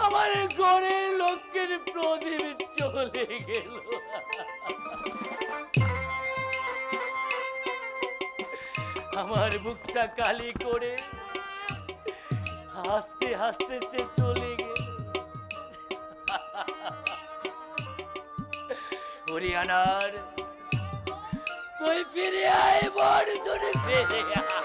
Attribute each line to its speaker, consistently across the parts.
Speaker 1: আমার ঘরের লক্ষ্মীর প্রদীপ চলে গেল। আমার বুকটা কালি করে হাসতে হাসতে সে চলে গেল। হরিয়ানার তুই ফিরে আয়, বড় ধরে ফিরে আনা।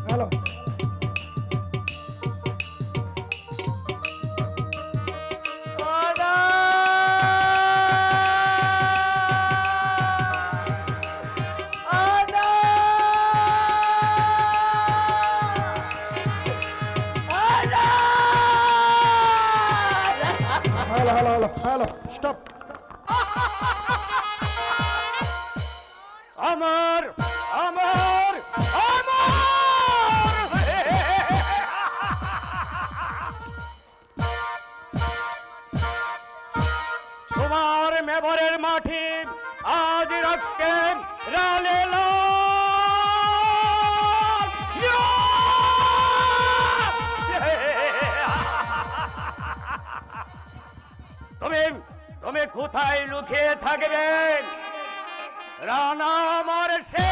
Speaker 2: Hello, hello, hello, hello, hello, stop.
Speaker 1: আমার আমার আমার তোমার মেবরের মাটি আজ রক্তে রালে তুমি তুমি কোথায় লুকিয়ে থাকবে রানা আমার সে?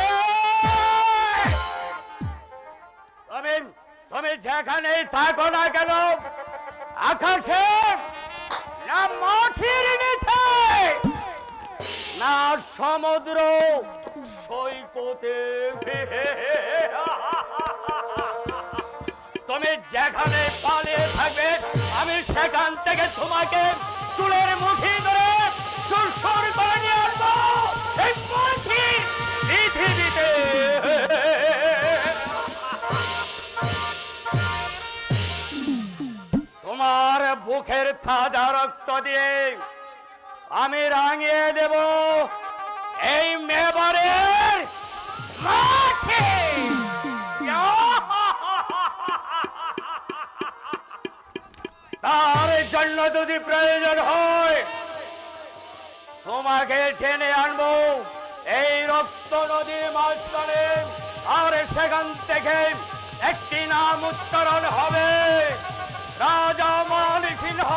Speaker 1: তুমি তুমি যেখানেই থাকো না কেন, আকাশে না মাটির নিচে না সমুদ্র সৈকতে, তুমি যেখানে পালিয়ে থাকবে আমি সেখান থেকে তোমাকে চুলের মুঠি ধরে সুরসুর করে নিয়ে আসবো এই পৃথিবীতে। তোমার বুকের তাজা রক্ত দিয়ে আমি রাঙিয়ে দেব এই মেবারের মাটি। তার জন্য যদি প্রয়োজন হয় তোমাকে টেনে আনবো এই রক্ত নদীর মাঝখানে, আর সেখান থেকে একটি নাম উচ্চারণ হবে রাজা মান সিংহ।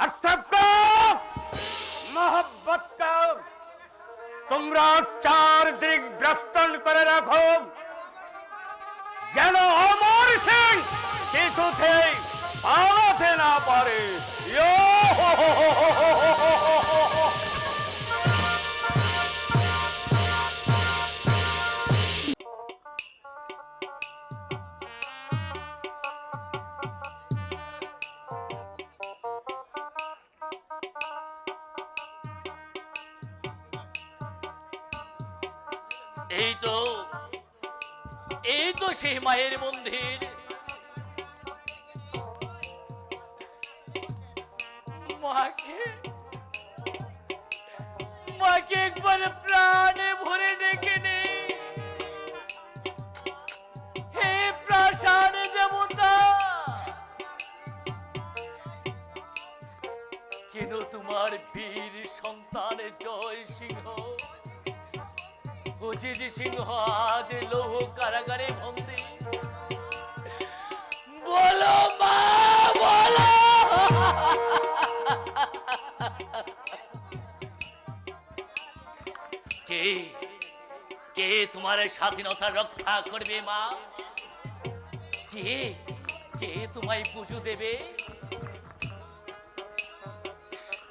Speaker 1: আর সবকো মোহব্বত কর, তোমরা চারদিক বেষ্টন করে রাখো যেন অমর সিং কিছুতেই পালাতে না পারে। এই তো সেই মায়ের মন্দির। মাকে মাকে একবার প্রাণে ভরে ডেকে নে। হে প্রাসাদ দেবতা, কেন তোমার বীর সন্তান জয় সিংহ অজিত সিংহ আজ লৌহ কারাগারে বন্দী? বলো মা, বলো। কে কে তোমার স্বাধীনতা রক্ষা করবে মা? কে কে তোমায় পুজো দেবে?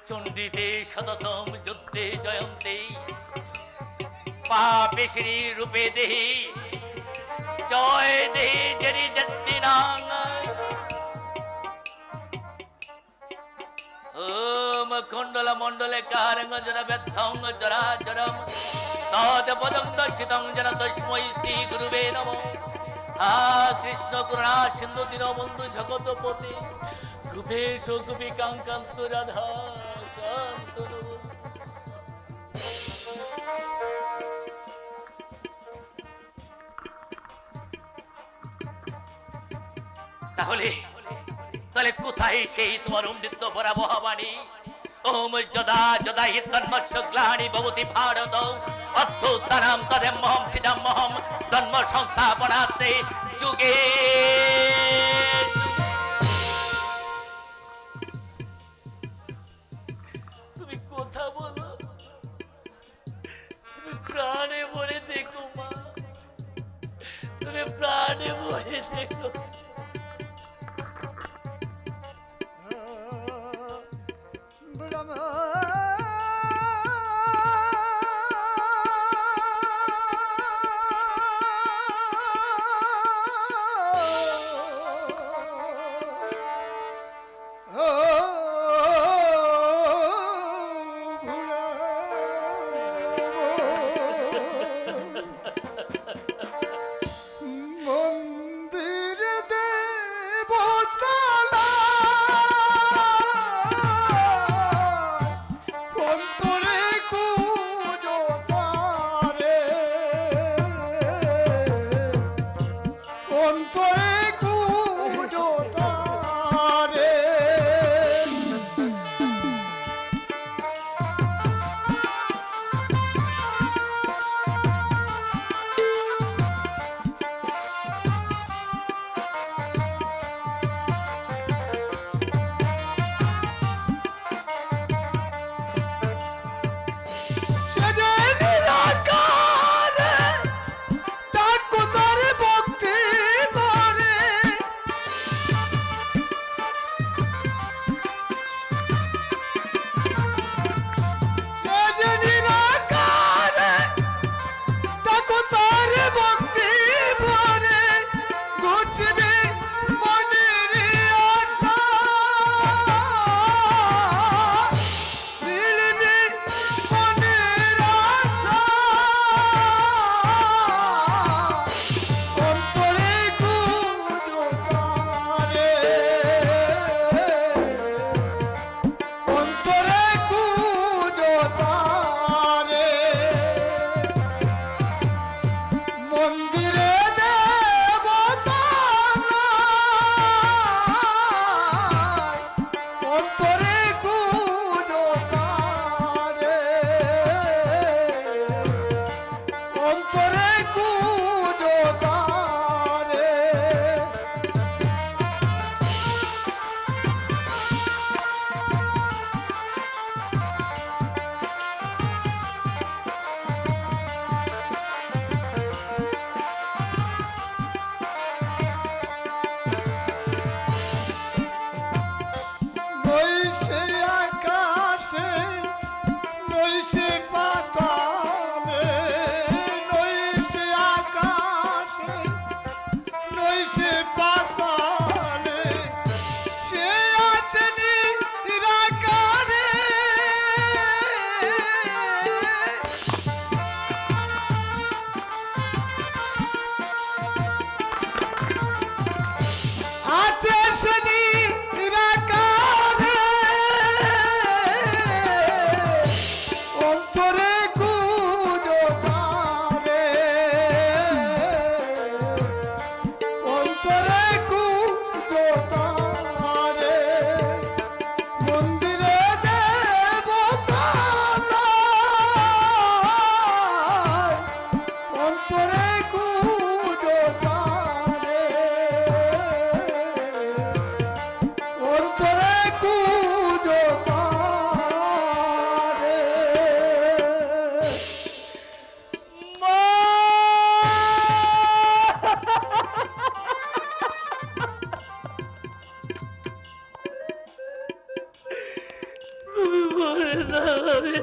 Speaker 1: চণ্ডীতে শততম যুদ্ধে জয়ন্তে পাপেশ্বরী রূপে দেহি জয় দেহি জরি জত্তিনাং। ওম কুণ্ডল মণ্ডলে কারঙ্গজన ব্যথং চরাচরম তদ পদং দর্শিতং জন তস্मै শ্রী গুরুবে নমঃ। হা কৃষ্ণ করুণা সিন্ধু দীনবন্ধু জগৎপতি গোপেশ গোপিকাঙ্কান্ত রাধা কান্ত। তাহলে তাহলে কোথায় সেই তোমার অমৃত ভরা মহাবাণী? ওম যদা যদা হি তন্মস্য গ্লানি ভবতি ভারত অভ্যুত্থানাম তদেমহম সিদামহম ধর্ম সংস্থাপনার্থে যুগে তুমি কথা বলো, তুমি প্রাণে ভরে দেখো মা, তুমি প্রাণে ভরে দেখো।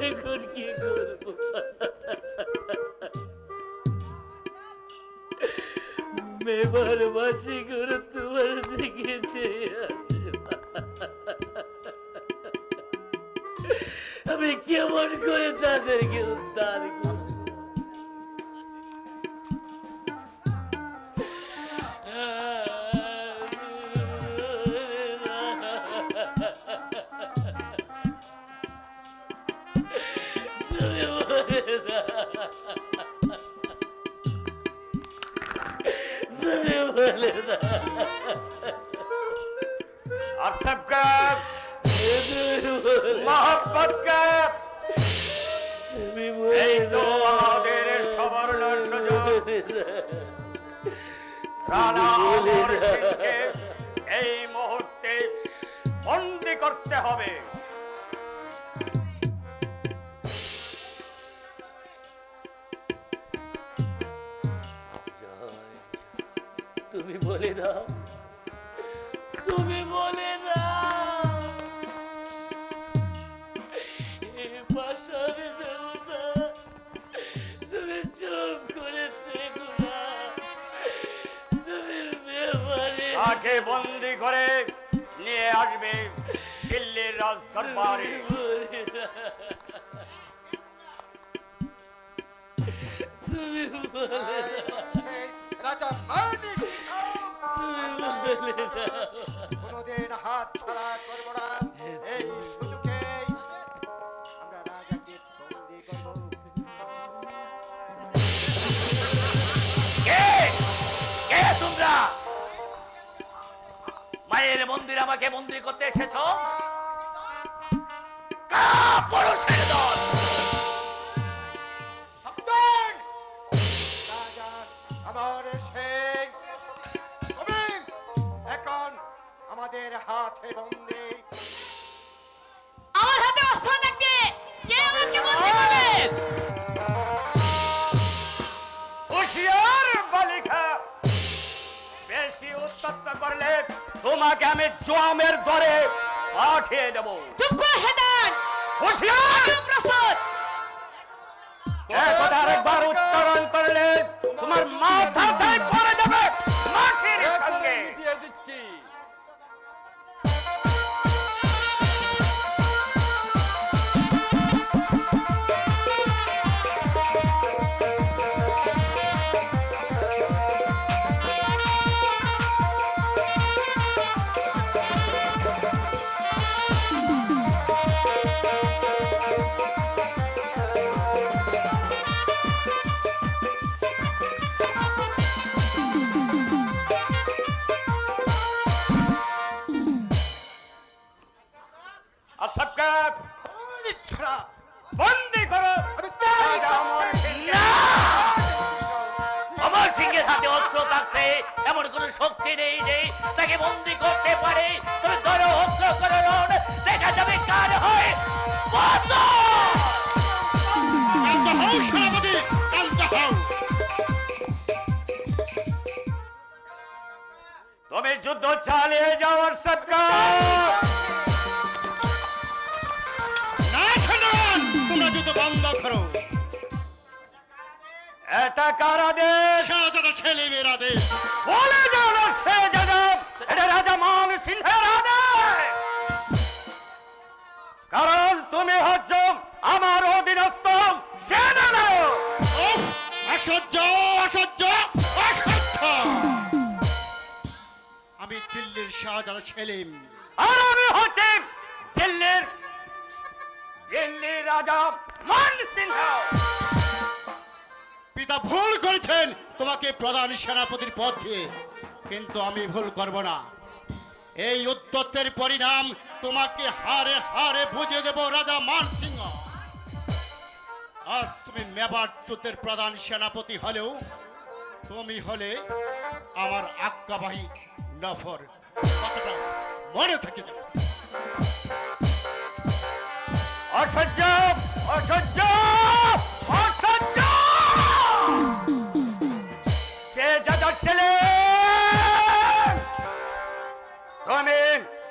Speaker 1: এখন কি করবো? মেবার বাসি করে তোমার দিকে চেয়ে আছে। আমি কেমন করে তাদেরকে উদ্ধার করব? বলে না
Speaker 3: और सबका मोहब्बत का এই তো আমাদের সবর্ণের সুযোগ। রানা অমর সিংকে এই মুহূর্তে বন্দী করতে হবে।
Speaker 1: তুমি বলে দাও, তুমি বলে দাও, এই পাষাণী দেবতা, তুমি চুপ করে থেকো না, তুমি মেহরবানি
Speaker 3: তাকে বন্দী করে নিয়ে আসবে দিল্লির রাজ দরবারে।
Speaker 1: বলে দাও, তুমি বলে দাও,
Speaker 4: রাজা মানিক
Speaker 1: তুমি বলে দাও।
Speaker 4: কোনোদিন হাত ছাড়া করবো না। এই সুযোগে আমরা রাজাকে বন্দী করবো।
Speaker 1: কে কে তোমরা মায়ের মন্দির আমাকে বন্দী করতে এসেছ? পুরুষের দল
Speaker 4: সাবধান! রাজা আমার সেই তুমি এখন আমাদের হাতে বন্দী।
Speaker 5: আমার হাতে অস্ত্র থাকবে, কে আমাকে বন্দী করবে?
Speaker 3: হুঁশিয়ার বালিকা, বেশি উত্তপ্ত করলে তোমাকে আমি জোয়ামের দরে পাঠিয়ে দেব।
Speaker 5: চুপ করো শয়তান!
Speaker 3: হুঁশিয়ার!
Speaker 5: আমি প্রস্তুত।
Speaker 3: একথা আরেকবার উচ্চারণ করলে তোমার মাথাটাই পড়ে যাবে মাটির সঙ্গে।
Speaker 4: মিটিয়ে দিচ্ছি।
Speaker 3: আর সবকে
Speaker 4: ছাড়া
Speaker 3: বন্দি করো।
Speaker 4: আমি তাই
Speaker 3: রাজা অমর সিংকে।
Speaker 1: অমর সিংহের হাতে অস্ত্র থাকতে এমন কোন শক্তি নেই যে তাকে বন্দী করতে পারে। তুমি ধরো অস্ত্র করো, রণ দেখা যাবে কার হয়। বাঁচো!
Speaker 2: শান্ত হও সেনাপতি, শান্ত হও।
Speaker 3: তুমি যুদ্ধ চালিয়ে যাওয়ার সবকা
Speaker 2: না সেনাগণ, তোমরা যুদ্ধ বন্ধ করো।
Speaker 3: এটা কার আদেশ?
Speaker 2: শাহজাদা সেলিমের আদেশ।
Speaker 3: বলে যাও না সে যাদব, এটা রাজা মান সিংহের আদেশ। কারণ তুমি হচ্ছ আমার অধীনস্থ সেনানায়ক।
Speaker 2: উফ, অসহ্য অসহ্য অসহ্য। আমি দিল্লির শাহজাদা সেলিম।
Speaker 3: আর আমি হচ্ছি দিল্লির রাজা মান সিংহ।
Speaker 2: পিতা ভুল করেছেন তোমাকে প্রধান সেনাপতির পদ দিয়ে, কিন্তু আমি ভুল করব না। এই উদ্যতের পরিণাম তোমাকে হারে হারে বুঝিয়ে দেব রাজা মান সিংহ। আর তুমি মেবার যুদ্ধের প্রধান সেনাপতি হলেও তুমি হলে আমার আজ্ঞাবাহী নফর। কথাটা মনে থেকে যাবে।
Speaker 3: অসহ্য অসহ্য অসহ্য। সে যাদব ছেলে,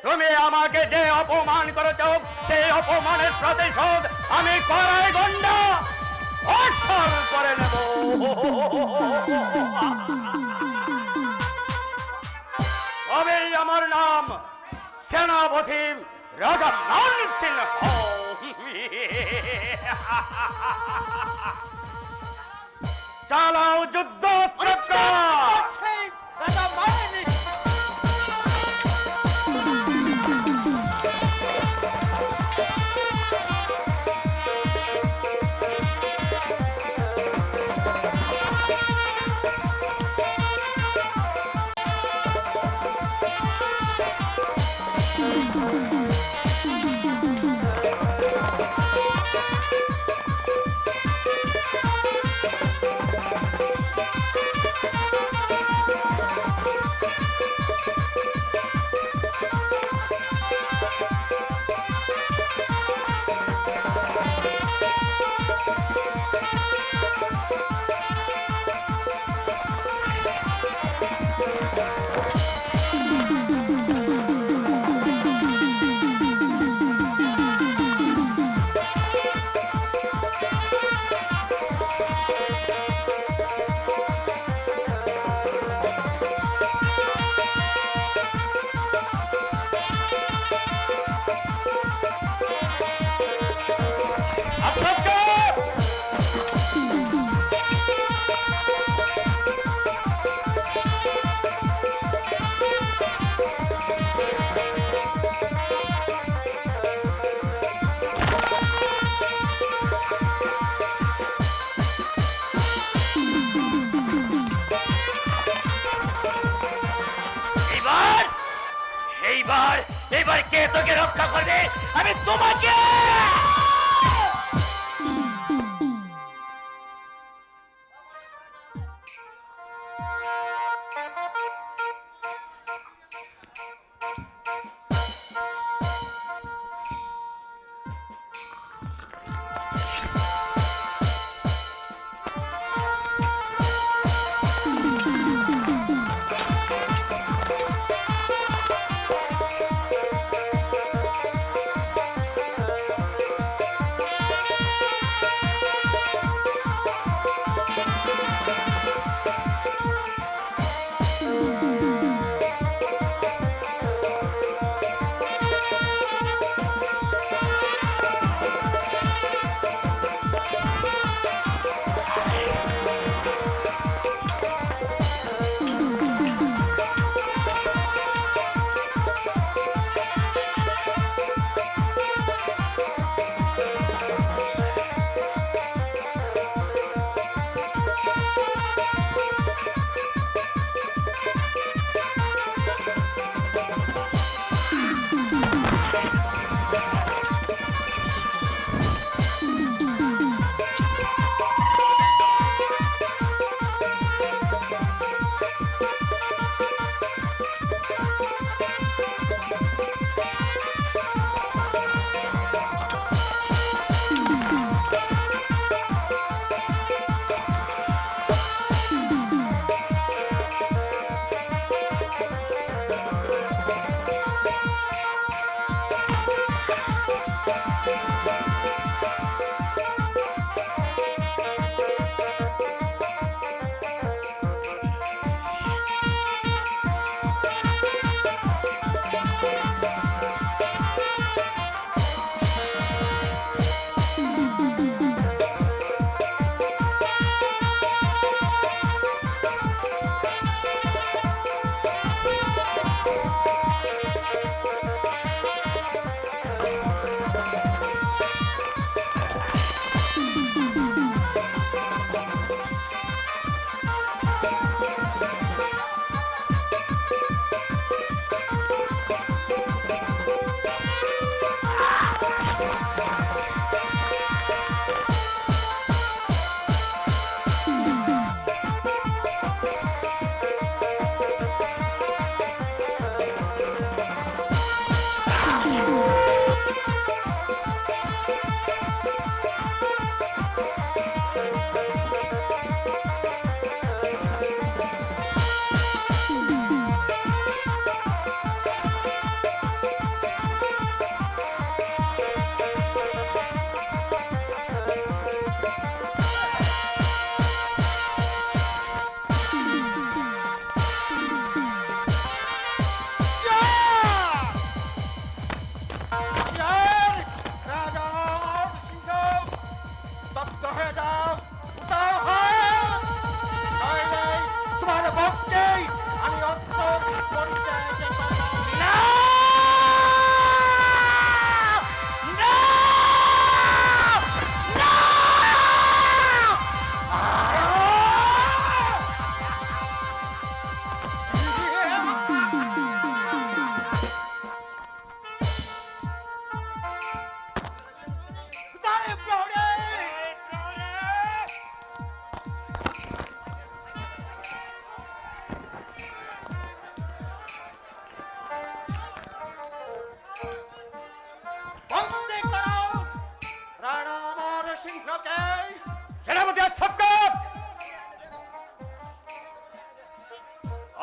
Speaker 3: তুমি আমাকে যে অপমান করেছ সেই অপমানের প্রতিশোধ আমি করাই গন্ডা অসল করে নেব। তবেই আমার নাম সেনাপতি রাজা মান সিংহ। চালাও যুদ্ধ প্রজ্ঞা।
Speaker 4: রাজা মানিক
Speaker 1: এবার কে তোকে রক্ষা করবে? আমি তোমাকে।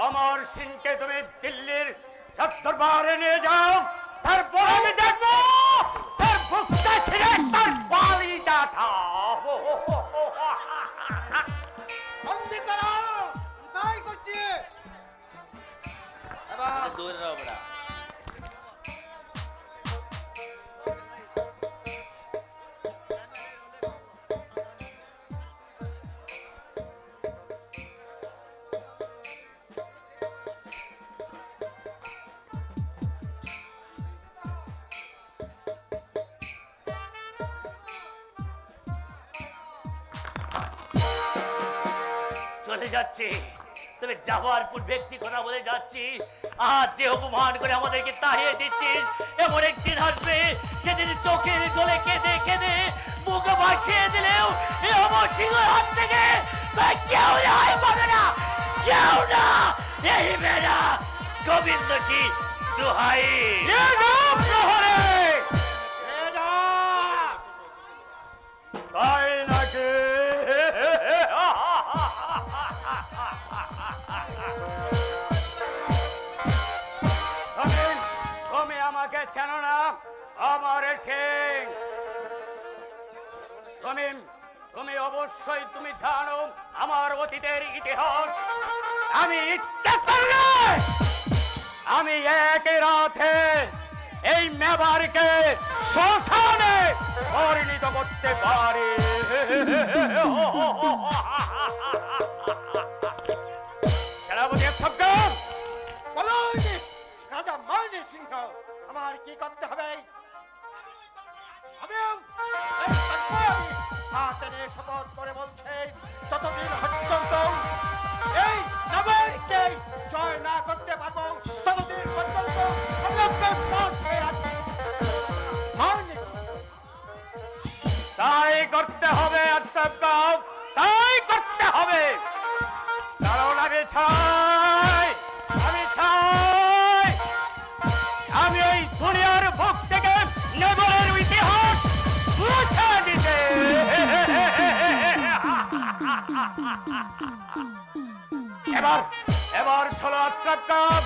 Speaker 3: অমর সিংকে তুমি দিল্লির দরবারে নিয়ে যাও, তারপর আমি দেখবো তার বুকটা ছিঁড়ে তার পালিটাটা বন্দি করো। তাই করছি।
Speaker 4: এবার
Speaker 1: দূরে রও বড়া। চলে যাচ্ছি, তবে যাওয়ার পূর্বে একটি কথা বলে যাচ্ছি, আজ যে অপমান করে আমাদেরকে তাড়িয়ে দিচ্ছিস, এমন একদিন আসবে সেদিন চোখের জলে কেঁদে কেঁদে মুখ ভাসিয়ে দিলেও এই অমর সিংহের হাত থেকে তাই কেউ রেহাই পাবে না, কেউ না। এই বেড়া গোবিন্দ কি দোহাই।
Speaker 3: তাই নাকি? তুমি আমাকে চেনো না আমার সিং? তুমি অবশ্যই তুমি জানো আমার অতীতের ইতিহাস। আমি ইচ্ছা করলে আমি এক রাতে এই মেবারকে শ্মশানে পরিণত করতে পারি। সেনাপতি শব্দ
Speaker 4: বলুন রাজা মাইনে সিংহ, আমার কি করতে হবে? আমি হাতে নিয়ে শপথ করে বলছি, যতদিন পর্যন্ত এই নবাবকে জয় না করতে পারবো ততদিন পর্যন্ত আপনাদের পাশে আছি। মাইনে
Speaker 3: তাই করতে হবে, তাই করতে হবে। কারণ আমি চাই আমি এই দুনিয়ার বুক থেকে নেবরের ইতিহাস মুছে দিতে। এবার চলো আশরাফ খান,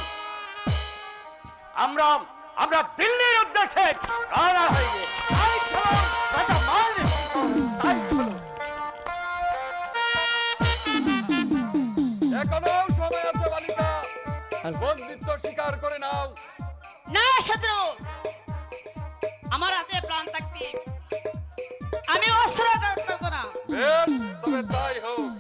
Speaker 3: আমরা দিল্লির উদ্দেশ্যে রওনা হয়ে গিয়ে
Speaker 4: তাই চলো রাজা মাইনে সিংহ, তাই চলো।
Speaker 6: এখনো সময় আছে বালিকা, বন্দিত্ব স্বীকার করে নাও।
Speaker 5: না শত্রু, আমার হাতে প্রাণ থাকবে আমি অস্ত্র করবো না।
Speaker 6: বেশ, তবে তাই হোক।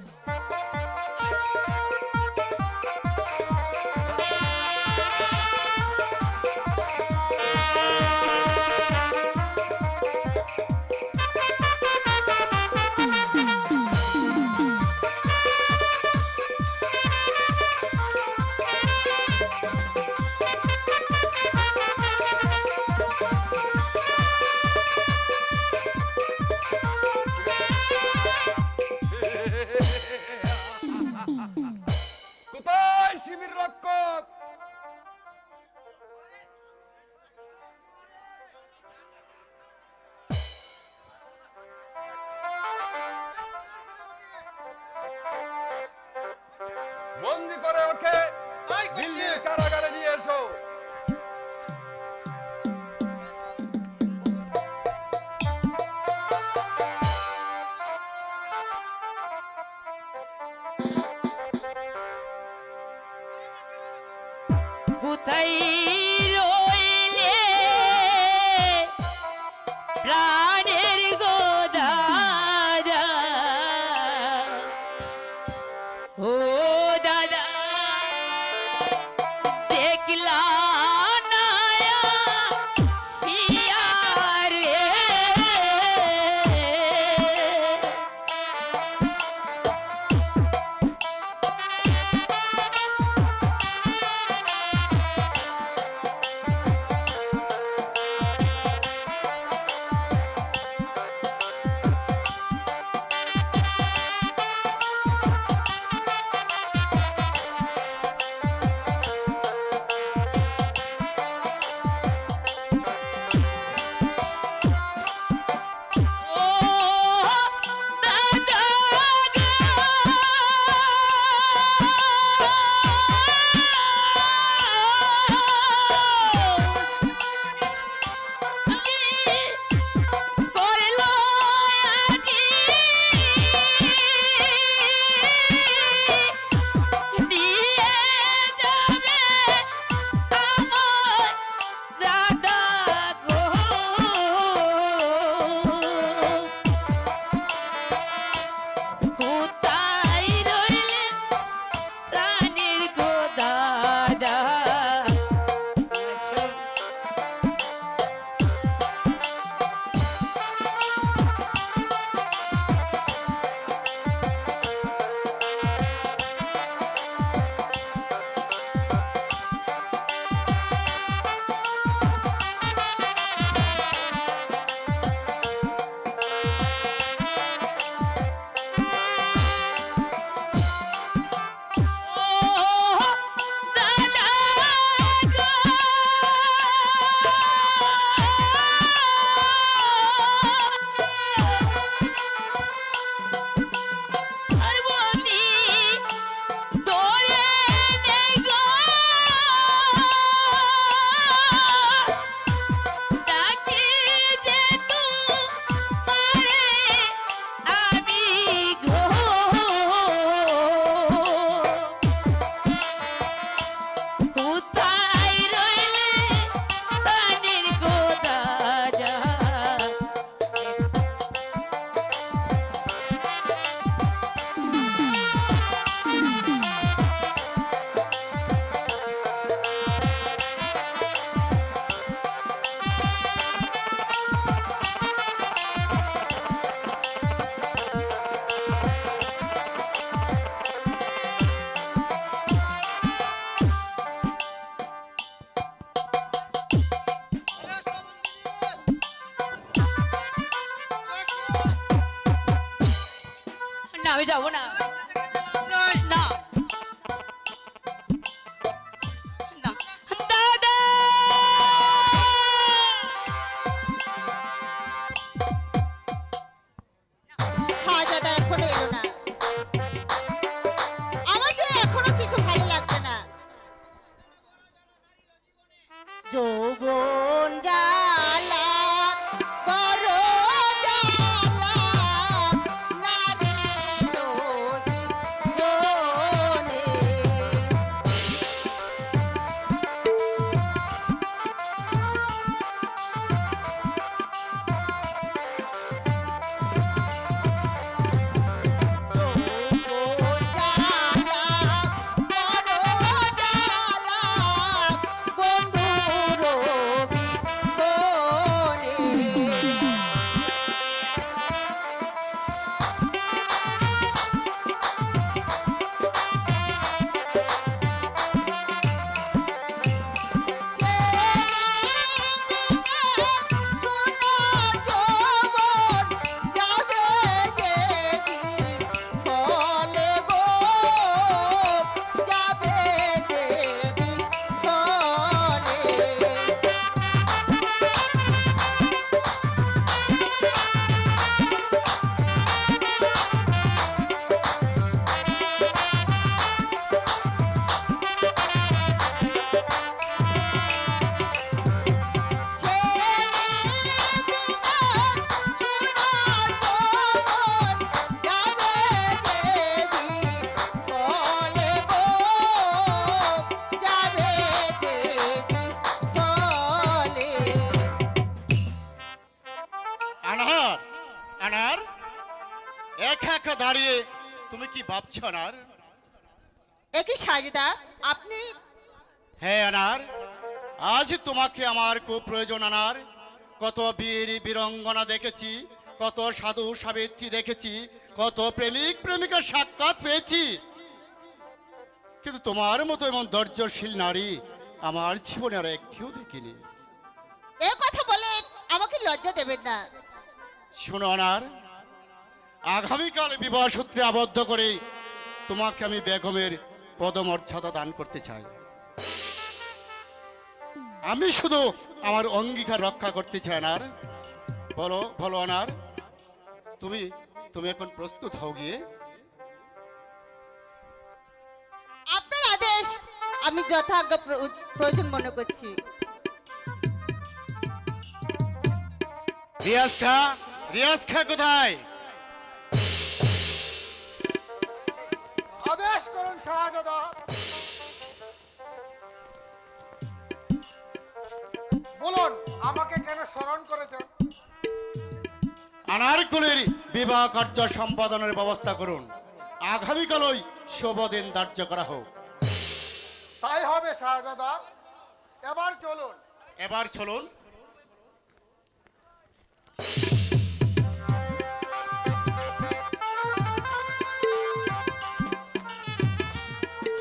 Speaker 6: কোথায় শিবির রক্ষক? বন্দি করে ওকে দিল্লির কারাগারে নিয়ে এসো।
Speaker 5: কোথায় রইলে প্রাণের গোদাদা, ও দাদা দেখলাম আমি যাব না না না দাদা
Speaker 7: শাহজাদা এখনো এলো না। আমার যে এখনো কিছু ভালো লাগছে না। যৌবন জ্বালা বড় জ্বালা নারীর জীবনে।
Speaker 2: আনার আনার একা একা দাঁড়িয়ে তুমি কি ভাবছো আনার?
Speaker 7: একই শাহজাদা, আপনি
Speaker 2: হ্যাঁ আনার, আজ তোমাকে আমার খুব প্রয়োজন আনার। কত বীর বীরঙ্গনা দেখেছি, কত সাধু সাবিত্রী দেখেছি, কত প্রেমিক প্রেমিকার সাক্ষাৎ পেয়েছি, কিন্তু তোমার মতো এমন ধৈর্যশীল নারী আমার জীবনে আর একটিও দেখিনি।
Speaker 7: এ কথা বলে আমাকে লজ্জা দেবেন না।
Speaker 2: শোনো আনার, আগামীকাল বিবাহ সূত্রে আবদ্ধ করে তোমাকে আমি বেগমের পদমর্যাদা দান করতে চাই। আমি শুধু আমার অঙ্গীকার রক্ষা করতে চাই আনার। বলো বলো আনার, তুমি তুমি এখন প্রস্তুত হও গিয়ে?
Speaker 7: আপনার আদেশ আমি যথাজ্ঞ প্রয়োজন মনে করছি।
Speaker 2: রিয়াজ খা কোথায়?
Speaker 4: আদেশ করুন শাহজাদা। বলুন আমাকে কেন স্মরণ করেছেন?
Speaker 2: আনারকুলের বিবাহ কার্য সম্পাদনের ব্যবস্থা করুন। আগামীকাল ওই শুভ দিন ধার্য করা হোক।
Speaker 4: তাই হবে শাহজাদা। এবার চলুন।
Speaker 2: এবার চলুন।